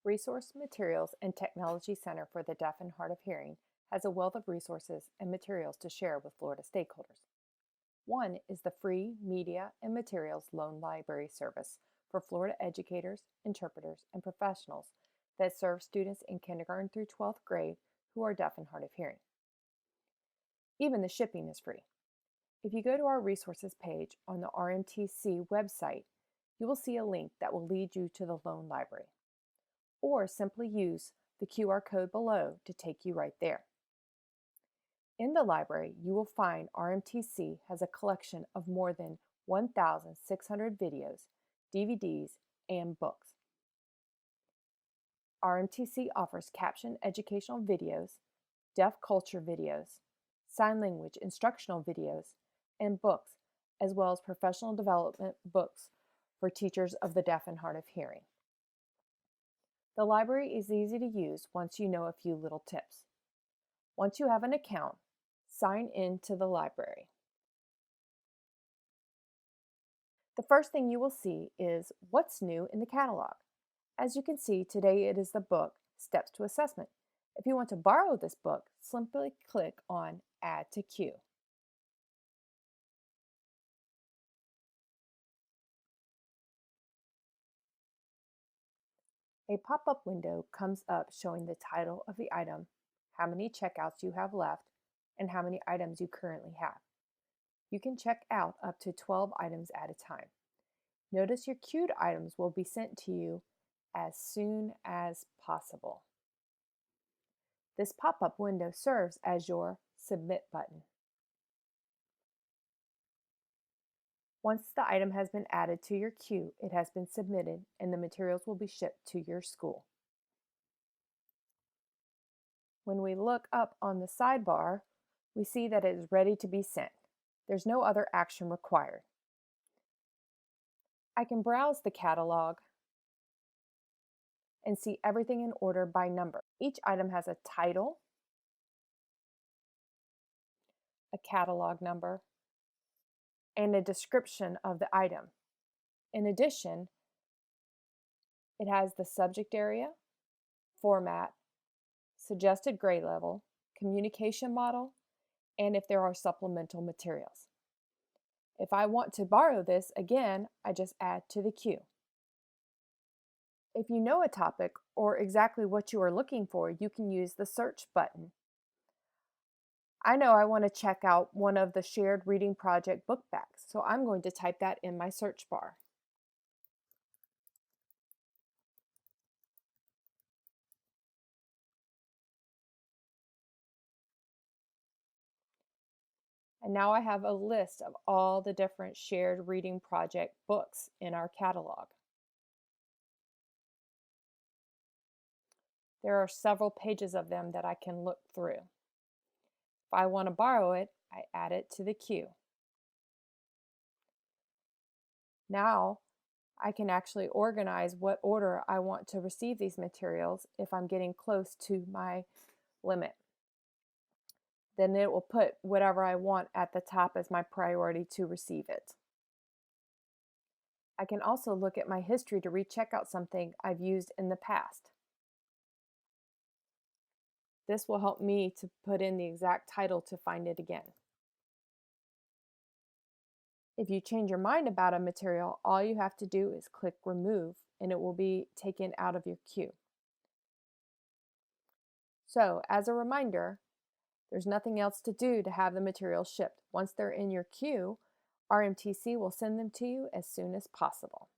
Resource Materials and Technology Center for the Deaf and Hard of Hearing has a wealth of resources and materials to share with Florida stakeholders. One is the free Media and Materials Loan Library service for Florida educators, interpreters, and professionals that serve students in kindergarten through 12th grade who are deaf and hard of hearing. Even the shipping is free. If you go to our resources page on the RMTC website, you will see a link that will lead you to the loan library, or simply use the QR code below to take you right there. In the library, you will find RMTC has a collection of more than 1,600 videos, DVDs, and books. RMTC offers captioned educational videos, deaf culture videos, sign language instructional videos, and books, as well as professional development books for teachers of the deaf and hard of hearing. The library is easy to use once you know a few little tips. Once you have an account, sign in to the library. The first thing you will see is what's new in the catalog. As you can see, today it is the book Steps to Assessment. If you want to borrow this book, simply click on Add to Queue. A pop-up window comes up showing the title of the item, how many checkouts you have left, and how many items you currently have. You can check out up to 12 items at a time. Notice your queued items will be sent to you as soon as possible. This pop-up window serves as your Submit button. Once the item has been added to your queue, it has been submitted and the materials will be shipped to your school. When we look up on the sidebar, we see that it is ready to be sent. There's no other action required. I can browse the catalog and see everything in order by number. Each item has a title, a catalog number, and a description of the item. In addition, it has the subject area, format, suggested grade level, communication model, and if there are supplemental materials. If I want to borrow this, again, I just add to the queue. If you know a topic or exactly what you are looking for, you can use the search button. I know I want to check out one of the shared reading project book backs, so I'm going to type that in my search bar. And now I have a list of all the different shared reading project books in our catalog. There are several pages of them that I can look through. If I want to borrow it, I add it to the queue. Now I can actually organize what order I want to receive these materials if I'm getting close to my limit. Then it will put whatever I want at the top as my priority to receive it. I can also look at my history to recheck out something I've used in the past. This will help me to put in the exact title to find it again. If you change your mind about a material, all you have to do is click Remove and it will be taken out of your queue. So, as a reminder, there's nothing else to do to have the materials shipped. Once they're in your queue, RMTC will send them to you as soon as possible.